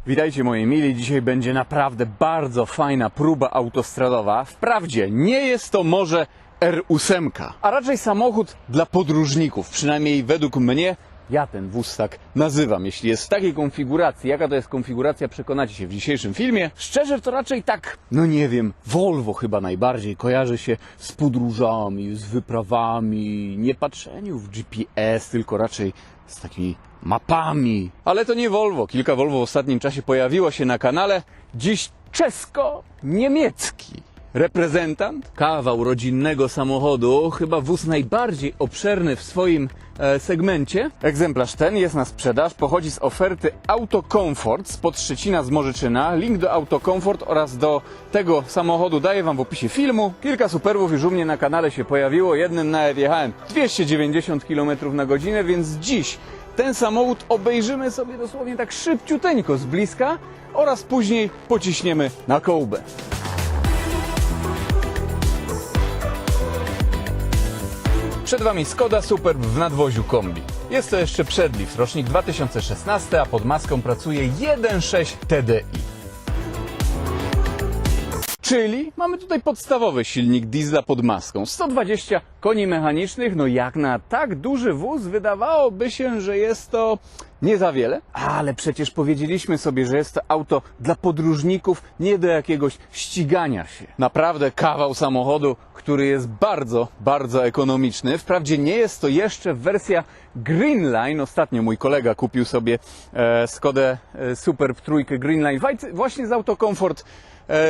Witajcie moi mili, dzisiaj będzie naprawdę bardzo fajna próba autostradowa. Wprawdzie nie jest to może R8, a raczej samochód dla podróżników, przynajmniej według mnie. Ja ten wóz tak nazywam. Jeśli jest w takiej konfiguracji, jaka to jest konfiguracja, przekonacie się w dzisiejszym filmie. Szczerze to raczej tak, no nie wiem, Volvo chyba najbardziej kojarzy się z podróżami, z wyprawami, nie patrzeniu w GPS, tylko raczej z takimi mapami. Ale to nie Volvo. Kilka Volvo w ostatnim czasie pojawiło się na kanale. Dziś czesko-niemiecki reprezentant, kawał rodzinnego samochodu, chyba wóz najbardziej obszerny w swoim segmencie. Egzemplarz ten jest na sprzedaż, pochodzi z oferty Auto Comfort spod Szczecina z Morzyczyna. Link do Auto Comfort oraz do tego samochodu daję Wam w opisie filmu. Kilka superbów już u mnie na kanale się pojawiło, jednym nawet jechałem 290 km na godzinę, więc dziś ten samochód obejrzymy sobie dosłownie tak szybciuteńko z bliska oraz później pociśniemy na kołbę. Przed Wami Skoda Superb w nadwoziu kombi. Jest to jeszcze przedlift, rocznik 2016, a pod maską pracuje 1.6 TDI. Czyli mamy tutaj podstawowy silnik diesla pod maską. 120 koni mechanicznych, no jak na tak duży wóz wydawałoby się, że jest to nie za wiele. Ale przecież powiedzieliśmy sobie, że jest to auto dla podróżników, nie do jakiegoś ścigania się. Naprawdę kawał samochodu, który jest bardzo, bardzo ekonomiczny. Wprawdzie nie jest to jeszcze wersja Greenline. Ostatnio mój kolega kupił sobie Skodę Superb trójkę Greenline właśnie z Auto Comfort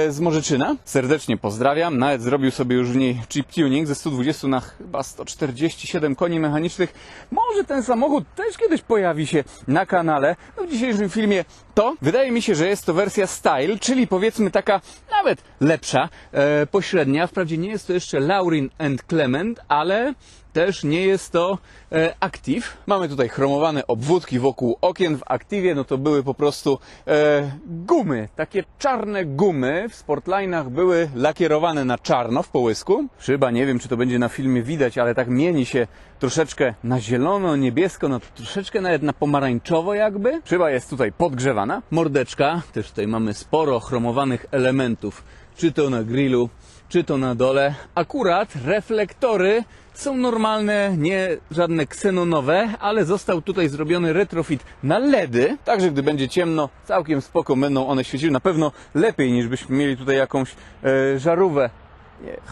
z Morzyczyna. Serdecznie pozdrawiam. Nawet zrobił sobie już w niej chip tuning ze 120 na chyba 147 koni mechanicznych. Może ten samochód też kiedyś pojawi się na kanale. No w dzisiejszym filmie to wydaje mi się, że jest to wersja Style, czyli powiedzmy taka nawet lepsza, pośrednia. Wprawdzie nie jest to jeszcze Laurin and Clement, ale też nie jest to Active. Mamy tutaj chromowane obwódki wokół okien. W Activie no to były po prostu gumy, takie czarne gumy. W Sportline'ach były lakierowane na czarno w połysku. Szyba, nie wiem czy to będzie na filmie widać, ale tak mieni się troszeczkę na zielono, niebiesko, no troszeczkę nawet na pomarańczowo jakby. Szyba jest tutaj podgrzewana. Mordeczka, też tutaj mamy sporo chromowanych elementów, czy to na grillu, czy to na dole. Akurat reflektory są normalne, nie żadne ksenonowe, ale został tutaj zrobiony retrofit na LEDy. Także gdy będzie ciemno, całkiem spoko będą one świeciły. Na pewno lepiej niż byśmy mieli tutaj jakąś żarówkę.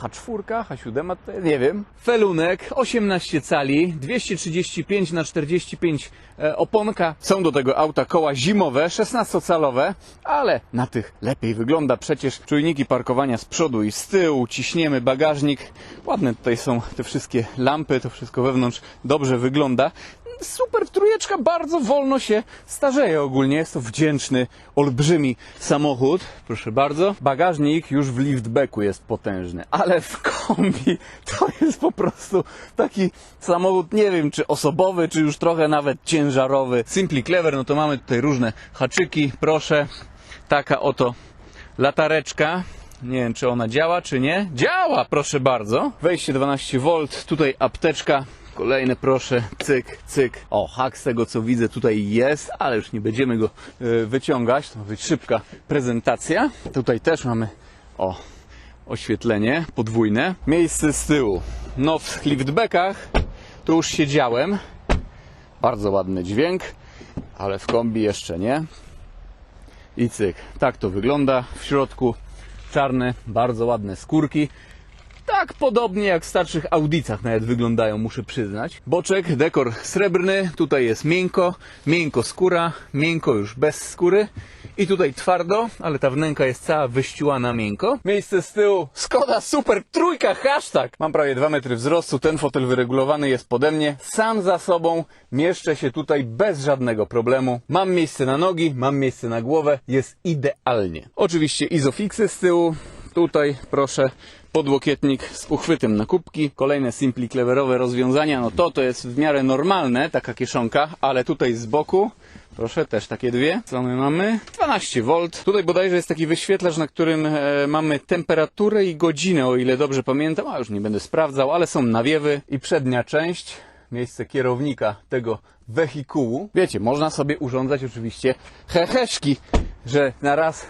H4, H7, to nie wiem. Felunek 18 cali, 235 na 45 oponka. Są do tego auta koła zimowe, 16-calowe, ale na tych lepiej wygląda. Przecież czujniki parkowania z przodu i z tyłu, ciśniemy bagażnik. Ładne tutaj są te wszystkie lampy, to wszystko wewnątrz dobrze wygląda. Super trójeczka bardzo wolno się starzeje ogólnie. Jest to wdzięczny, olbrzymi samochód. Proszę bardzo. Bagażnik już w liftbacku jest potężny, ale w kombi to jest po prostu taki samochód, nie wiem czy osobowy, czy już trochę nawet ciężarowy. Simply Clever, no to mamy tutaj różne haczyki. Proszę, taka oto latareczka. Nie wiem czy ona działa, czy nie. Działa, proszę bardzo. Wejście 12V, tutaj apteczka. Kolejne proszę, cyk, cyk. O, hak z tego co widzę tutaj jest, ale już nie będziemy go wyciągać. To ma być szybka prezentacja. Tutaj też mamy, oświetlenie podwójne. Miejsce z tyłu. No w liftbackach tu już siedziałem. Bardzo ładny dźwięk, ale w kombi jeszcze nie. I cyk, tak to wygląda. W środku czarne, bardzo ładne skórki. Tak podobnie jak w starszych Audicach nawet wyglądają, muszę przyznać. Boczek, dekor srebrny, tutaj jest miękko, miękko skóra, miękko już bez skóry. I tutaj twardo, ale ta wnęka jest cała wyściłana miękko. Miejsce z tyłu, Skoda Superb trójka, hashtag! Mam prawie 2 metry wzrostu, ten fotel wyregulowany jest pode mnie. Sam za sobą mieszczę się tutaj bez żadnego problemu. Mam miejsce na nogi, mam miejsce na głowę, jest idealnie. Oczywiście Isofixy z tyłu, tutaj proszę. Podłokietnik z uchwytem na kubki. Kolejne Simply Cleverowe rozwiązania. No to jest w miarę normalne, taka kieszonka, ale tutaj z boku, proszę, też takie dwie. Co my mamy? 12V. Tutaj bodajże jest taki wyświetlacz, na którym mamy temperaturę i godzinę, o ile dobrze pamiętam. A już nie będę sprawdzał, ale są nawiewy. I przednia część miejsce kierownika tego wehikułu. Wiecie, można sobie urządzać oczywiście heheszki, że na raz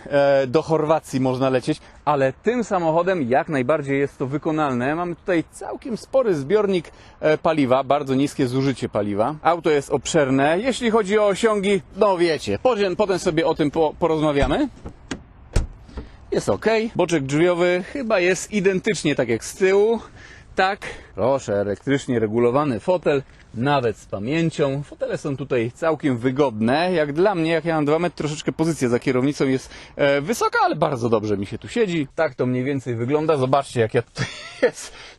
do Chorwacji można lecieć, ale tym samochodem jak najbardziej jest to wykonalne. Mamy tutaj całkiem spory zbiornik paliwa, bardzo niskie zużycie paliwa. Auto jest obszerne. Jeśli chodzi o osiągi, no wiecie, potem sobie o tym porozmawiamy. Jest ok. Boczek drzwiowy chyba jest identycznie tak jak z tyłu. Tak, proszę, elektrycznie regulowany fotel, nawet z pamięcią. Fotele są tutaj całkiem wygodne. Jak dla mnie, jak ja mam 2 metry, troszeczkę pozycja za kierownicą jest wysoka, ale bardzo dobrze mi się tu siedzi. Tak to mniej więcej wygląda. Zobaczcie, jak ja tutaj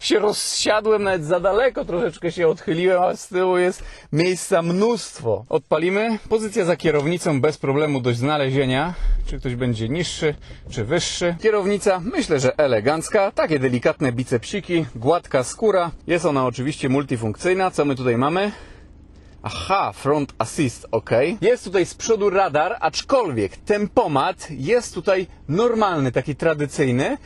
się rozsiadłem, nawet za daleko troszeczkę się odchyliłem, a z tyłu jest miejsca mnóstwo. Odpalimy. Pozycja za kierownicą bez problemu do znalezienia. Czy ktoś będzie niższy, czy wyższy. Kierownica, myślę, że elegancka. Takie delikatne bicepsiki, gładka skóra. Jest ona oczywiście multifunkcyjna. Co my tutaj mamy? Aha, front assist, ok. Jest tutaj z przodu radar, aczkolwiek tempomat jest tutaj normalny, taki tradycyjny.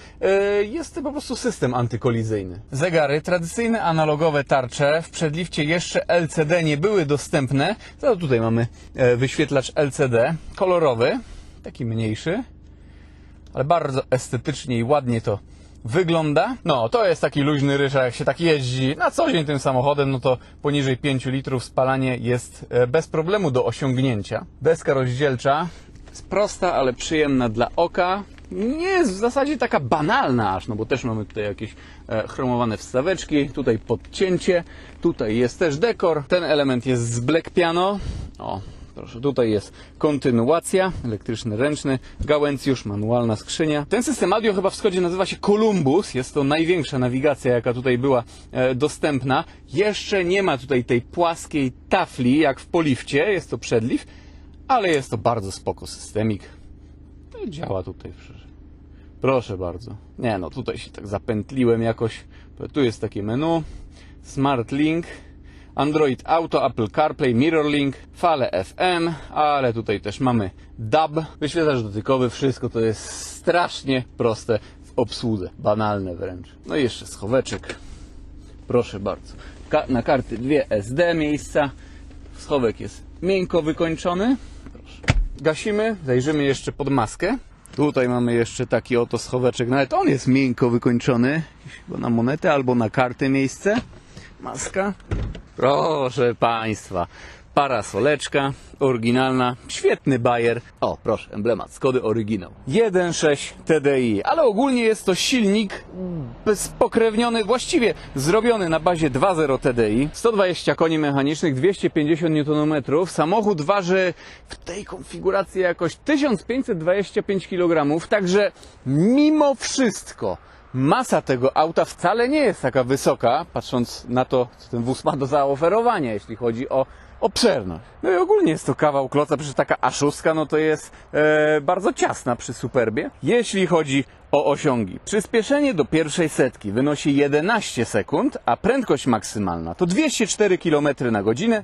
Jest to po prostu system antykolizyjny. Zegary, tradycyjne analogowe tarcze. W przedlifcie jeszcze LCD nie były dostępne. To tutaj mamy wyświetlacz LCD, kolorowy, taki mniejszy, ale bardzo estetycznie i ładnie to wygląda. No, to jest taki luźny ryż, a jak się tak jeździ na co dzień tym samochodem, no to poniżej 5 litrów spalanie jest bez problemu do osiągnięcia. Deska rozdzielcza jest prosta, ale przyjemna dla oka. Nie jest w zasadzie taka banalna aż, no bo też mamy tutaj jakieś chromowane wstaweczki, tutaj podcięcie, tutaj jest też dekor. Ten element jest z Black Piano. O, proszę, tutaj jest kontynuacja, elektryczny, ręczny, gałęcjusz, manualna skrzynia. Ten system audio chyba w Skodzie nazywa się Columbus. Jest to największa nawigacja, jaka tutaj była dostępna. Jeszcze nie ma tutaj tej płaskiej tafli, jak w Polifcie. Jest to przedlift, ale jest to bardzo spoko systemik. To działa tutaj. Proszę bardzo. Nie no, tutaj się tak zapętliłem jakoś. Tu jest takie menu. Smart Link. Android Auto, Apple CarPlay, MirrorLink, fale FM, ale tutaj też mamy DAB, wyświetlacz dotykowy, wszystko to jest strasznie proste w obsłudze, banalne wręcz. No i jeszcze schoweczek, proszę bardzo. Na karty 2 SD miejsca, schowek jest miękko wykończony. Proszę. Gasimy, zajrzymy jeszcze pod maskę. Tutaj mamy jeszcze taki oto schoweczek, nawet on jest miękko wykończony, chyba na monetę albo na kartę miejsce. Maska. Proszę Państwa, parasoleczka, oryginalna, świetny bajer. O, proszę, emblemat Skody oryginał. 1.6 TDI, ale ogólnie jest to silnik spokrewniony, właściwie zrobiony na bazie 2.0 TDI. 120 koni mechanicznych, 250 Nm. Samochód waży w tej konfiguracji jakoś 1525 kg, także mimo wszystko masa tego auta wcale nie jest taka wysoka, patrząc na to, co ten wóz ma do zaoferowania, jeśli chodzi o obszerność. No i ogólnie jest to kawał kloca, przecież taka A6 no to jest bardzo ciasna przy Superbie. Jeśli chodzi o osiągi, przyspieszenie do pierwszej setki wynosi 11 sekund, a prędkość maksymalna to 204 km na godzinę.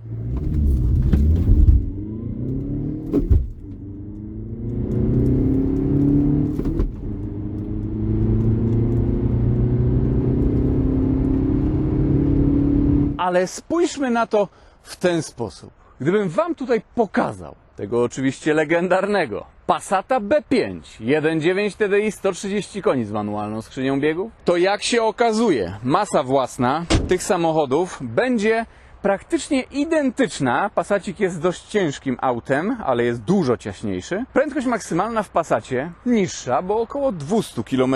Ale spójrzmy na to w ten sposób. Gdybym Wam tutaj pokazał tego oczywiście legendarnego Passata B5 1.9 TDI 130 koni z manualną skrzynią biegów, to jak się okazuje, masa własna tych samochodów będzie praktycznie identyczna. Passacik jest dość ciężkim autem, ale jest dużo ciaśniejszy. Prędkość maksymalna w Passacie niższa, bo około 200 km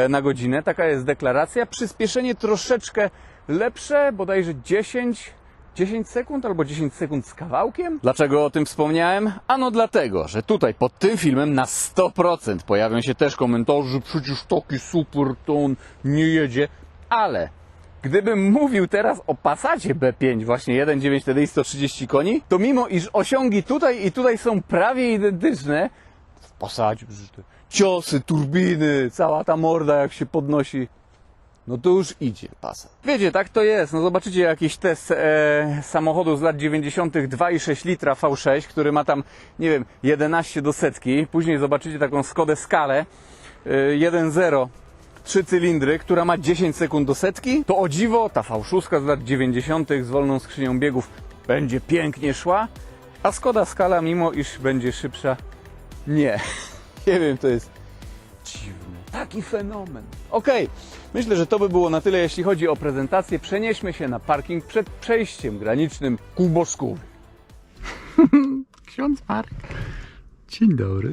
na godzinę. Taka jest deklaracja. Przyspieszenie troszeczkę lepsze, bodajże 10 sekund albo 10 sekund z kawałkiem. Dlaczego o tym wspomniałem? Ano dlatego, że tutaj pod tym filmem na 100% pojawią się też komentarze, że przecież taki super to on nie jedzie, ale gdybym mówił teraz o Passacie B5, właśnie 1.9 TDI 130 koni, to mimo iż osiągi tutaj i tutaj są prawie identyczne, w Passacie te ciosy, turbiny, cała ta morda jak się podnosi, no to już idzie Passat. Wiecie, tak to jest. No zobaczycie jakiś test samochodu z lat 90. 2,6 litra V6, który ma tam, nie wiem, 11 do setki. Później zobaczycie taką Skodę Scalę 1.0 3 cylindry, która ma 10 sekund do setki, to o dziwo ta V6 z lat 90. z wolną skrzynią biegów będzie pięknie szła, a Skoda Scala, mimo iż będzie szybsza, nie. Nie wiem, to jest dziwne. Taki fenomen. Okej, myślę, że to by było na tyle, jeśli chodzi o prezentację. Przenieśmy się na parking przed przejściem granicznym ku Bożkowi. Ksiądz Marek. Dzień dobry.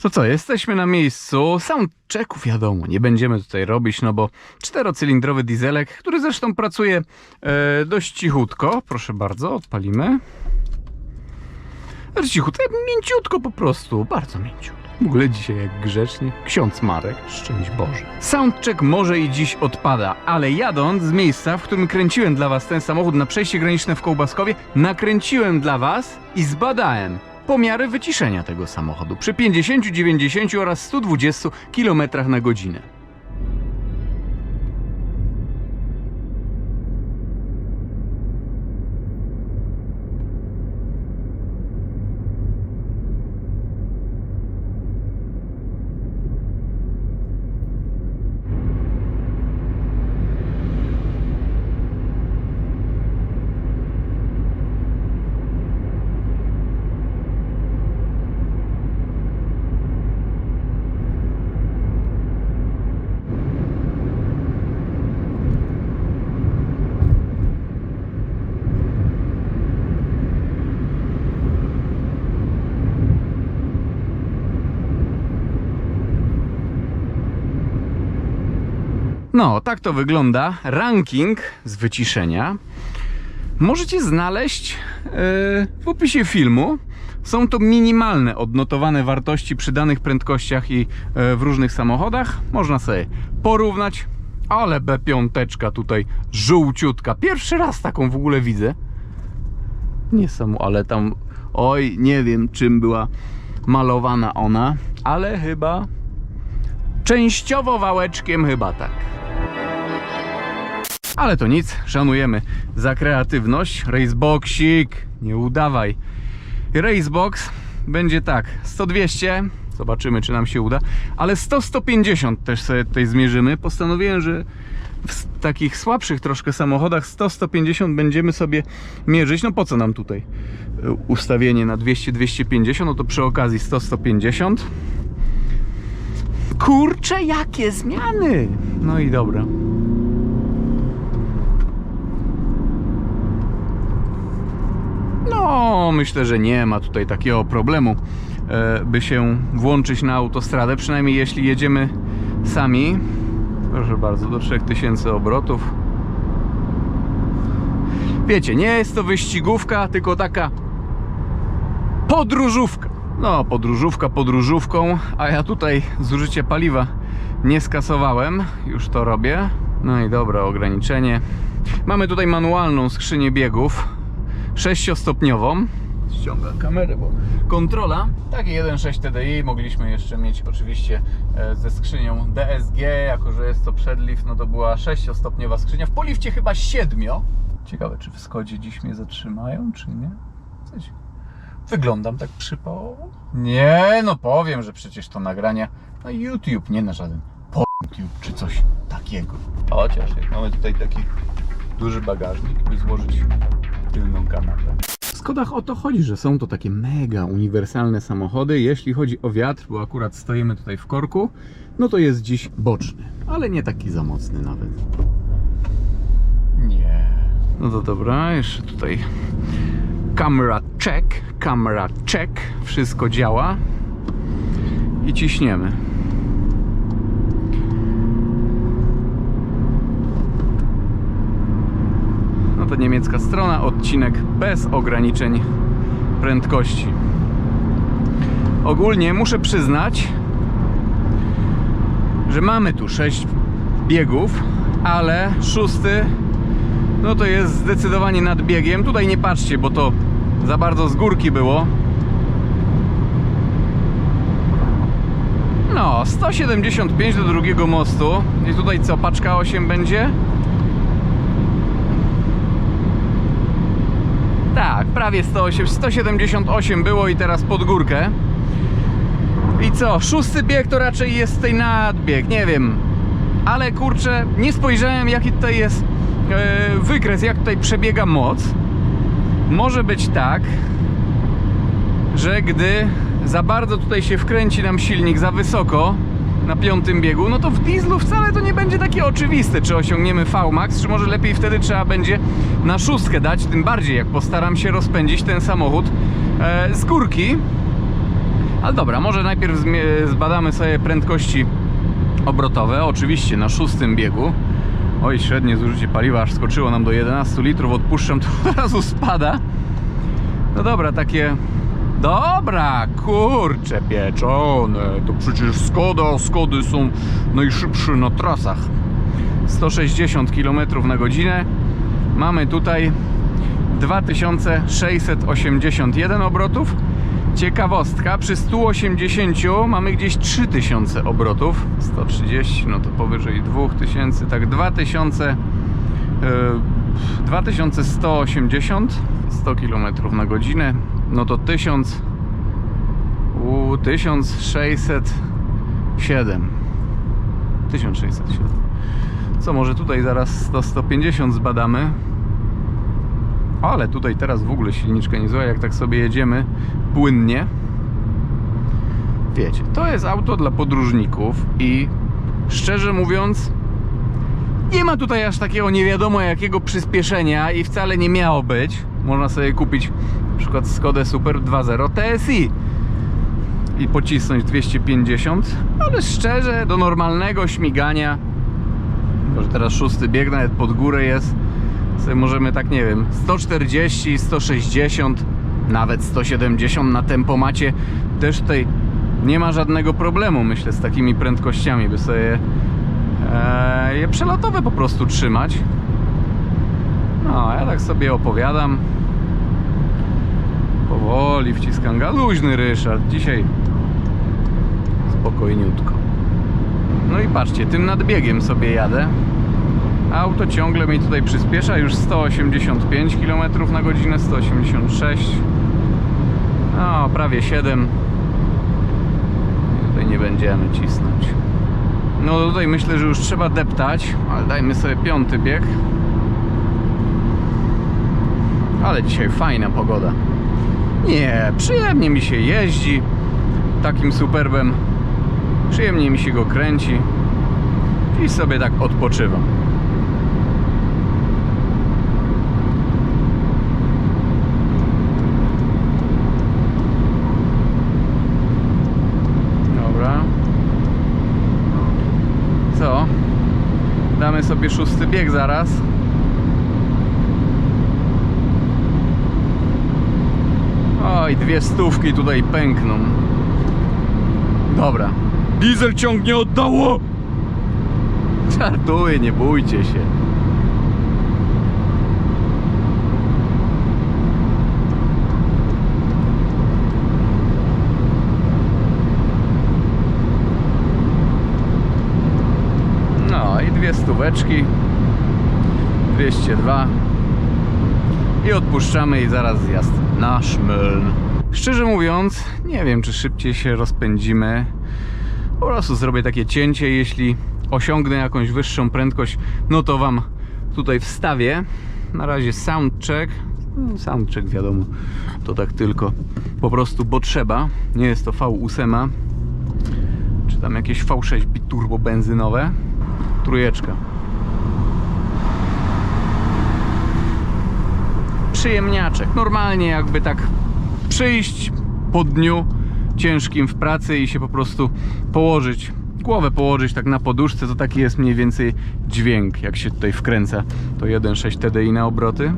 To co, jesteśmy na miejscu. Soundchecków wiadomo, nie będziemy tutaj robić, no bo 4-cylindrowy dieselek, który zresztą pracuje dość cichutko. Proszę bardzo, odpalimy. Cichutko, mięciutko po prostu, bardzo mięciutko. W ogóle dzisiaj jak grzecznie. Ksiądz Marek, szczęść Boże. Soundcheck może i dziś odpada, ale jadąc z miejsca, w którym kręciłem dla Was ten samochód na przejście graniczne w Kołbaskowie, nakręciłem dla Was i zbadałem pomiary wyciszenia tego samochodu przy 50, 90 oraz 120 km na godzinę. No, tak to wygląda. Ranking z wyciszenia możecie znaleźć w opisie filmu. Są to minimalne odnotowane wartości przy danych prędkościach i w różnych samochodach. Można sobie porównać, ale B5 tutaj żółciutka. Pierwszy raz taką w ogóle widzę. Nie samo, ale tam, oj, nie wiem czym była malowana ona, ale chyba częściowo wałeczkiem, chyba tak. Ale to nic, szanujemy za kreatywność. Raceboxik, nie udawaj. Racebox będzie tak, 100-200, zobaczymy czy nam się uda, ale 100-150 też sobie tutaj zmierzymy. Postanowiłem, że w takich słabszych troszkę samochodach 100-150 będziemy sobie mierzyć. No po co nam tutaj ustawienie na 200-250, no to przy okazji 100-150. Kurczę, jakie zmiany! No i dobra. No, myślę, że nie ma tutaj takiego problemu, by się włączyć na autostradę, przynajmniej jeśli jedziemy sami. Proszę bardzo, do 3000 obrotów. Wiecie, nie jest to wyścigówka, tylko taka podróżówka. No, podróżówka podróżówką, a ja tutaj zużycie paliwa nie skasowałem, już to robię. No i dobra, ograniczenie. Mamy tutaj manualną skrzynię biegów, 6-stopniową. Ściągam kamerę, bo kontrola. Taki 1.6 TDI mogliśmy jeszcze mieć oczywiście ze skrzynią DSG, jako że jest to przedlift, no to była 6-stopniowa skrzynia. W polifcie chyba 7. Ciekawe, czy w Skodzie dziś mnie zatrzymają, czy nie? Coś. Wyglądam tak przypałowo? Nie, no powiem, że przecież to nagrania na YouTube, nie na żaden YouTube czy coś takiego. Chociaż jak mamy tutaj taki duży bagażnik, by złożyć tylną kanapę. W Skodach o to chodzi, że są to takie mega uniwersalne samochody. Jeśli chodzi o wiatr, bo akurat stoimy tutaj w korku, no to jest dziś boczny, ale nie taki za mocny nawet. Nie. No to dobra, jeszcze tutaj camera check, wszystko działa i ciśniemy. No to niemiecka strona, odcinek bez ograniczeń prędkości. Ogólnie muszę przyznać, że mamy tu 6 biegów, ale 6 no to jest zdecydowanie nad biegiem. Tutaj nie patrzcie, bo to za bardzo z górki było. No, 175 do drugiego mostu. I tutaj co, paczka 8 będzie? Tak, prawie 178 było i teraz pod górkę. I co? 6. bieg to raczej jest tutaj nadbieg, nie wiem. Ale kurczę, nie spojrzałem, jaki tutaj jest wykres, jak tutaj przebiega moc. Może być tak, że gdy za bardzo tutaj się wkręci nam silnik za wysoko na 5. biegu, no to w dieslu wcale to nie będzie takie oczywiste, czy osiągniemy VMAX, czy może lepiej wtedy trzeba będzie na 6 dać, tym bardziej jak postaram się rozpędzić ten samochód z górki. Ale dobra, może najpierw zbadamy sobie prędkości obrotowe, oczywiście na 6. biegu. Oj, średnie zużycie paliwa aż skoczyło nam do 11 litrów, odpuszczam, to od razu spada. No dobra, takie... Dobra, kurcze pieczone, to przecież Skody są najszybsze na trasach. 160 km na godzinę. Mamy tutaj 2681 obrotów. Ciekawostka, przy 180 mamy gdzieś 3000 obrotów. 130, no to powyżej 2000, tak 2180, 100 km na godzinę, no to 1607. Co, może tutaj zaraz 100-150 zbadamy. Ale tutaj teraz w ogóle silniczka niezła, jak tak sobie jedziemy płynnie. Wiecie, to jest auto dla podróżników i szczerze mówiąc nie ma tutaj aż takiego nie wiadomo jakiego przyspieszenia i wcale nie miało być. Można sobie kupić na przykład Skodę Super 2.0 TSI i pocisnąć 250, ale szczerze do normalnego śmigania, może teraz 6. bieg nawet pod górę jest, sobie możemy tak, nie wiem, 140, 160, nawet 170 na tempomacie. Też tutaj nie ma żadnego problemu, myślę, z takimi prędkościami, by sobie je przelotowe po prostu trzymać. No, ja tak sobie opowiadam. Powoli wciskam luźny Ryszard. Dzisiaj spokojniutko. No i patrzcie, tym nadbiegiem sobie jadę. Auto ciągle mi tutaj przyspiesza, już 185 km na godzinę, 186. No, prawie 7. I tutaj nie będziemy cisnąć. No tutaj myślę, że już trzeba deptać, ale dajmy sobie 5. bieg. Ale dzisiaj fajna pogoda. Nie, przyjemnie mi się jeździ takim Superbem. Przyjemnie mi się go kręci. Dziś sobie tak odpoczywam. Dobra. Co? Damy sobie 6. bieg zaraz. Oj, 200 tutaj pękną. Dobra. Diesel ciągnie oddało! Żartuję, nie bójcie się. No i 200 202 i odpuszczamy i zaraz zjazd na Szmyln. Szczerze mówiąc, nie wiem, czy szybciej się rozpędzimy. Po prostu zrobię takie cięcie, jeśli osiągnę jakąś wyższą prędkość, no to wam tutaj wstawię. Na razie soundcheck. Soundcheck, wiadomo, to tak tylko po prostu, bo trzeba. Nie jest to V8 czy tam jakieś V6 biturbo benzynowe. Trójeczka. Przyjemniaczek. Normalnie jakby tak przyjść po dniu ciężkim w pracy i się po prostu położyć, głowę położyć tak na poduszce, to taki jest mniej więcej dźwięk, jak się tutaj wkręca to 1.6 TDI na obroty.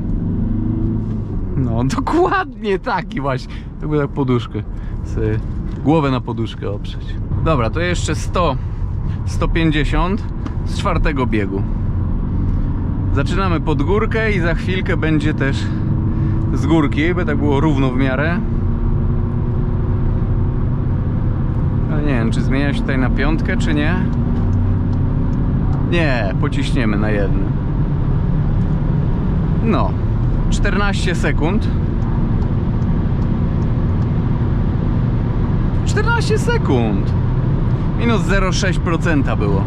No dokładnie taki właśnie. Jakby tak poduszkę sobie, głowę na poduszkę oprzeć. Dobra, to jeszcze 150 z 4. biegu. Zaczynamy pod górkę i za chwilkę będzie też z górki, by tak było równo w miarę. Ale nie wiem, czy zmienia się tutaj na 5, czy nie. Nie, pociśniemy na 1. No, 14 sekund. 14 sekund. Minus 0,6% było.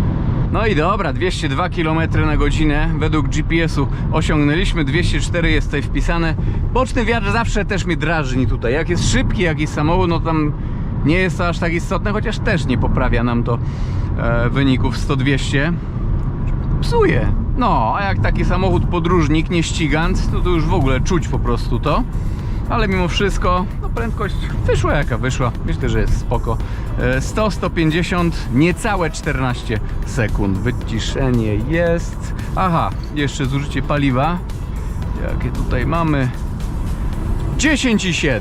No i dobra, 202 km na godzinę według GPS-u osiągnęliśmy, 204 jest tutaj wpisane. Boczny wiatr zawsze też mnie drażni tutaj. Jak jest szybki jakiś samochód, no tam nie jest to aż tak istotne, chociaż też nie poprawia nam to wyników 100-200. Psuje. No, a jak taki samochód podróżnik, nie ścigant, to już w ogóle czuć po prostu to. Ale mimo wszystko, no prędkość wyszła jaka wyszła. Myślę, że jest spoko. 100-150, niecałe 14 sekund. Wyciszenie jest. Aha, jeszcze zużycie paliwa. Jakie tutaj mamy? 10,7.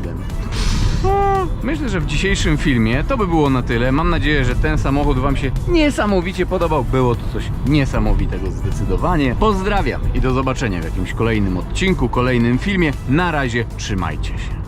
Myślę, że w dzisiejszym filmie to by było na tyle. Mam nadzieję, że ten samochód Wam się niesamowicie podobał. Było to coś niesamowitego zdecydowanie. Pozdrawiam i do zobaczenia w jakimś kolejnym odcinku, kolejnym filmie. Na razie, trzymajcie się.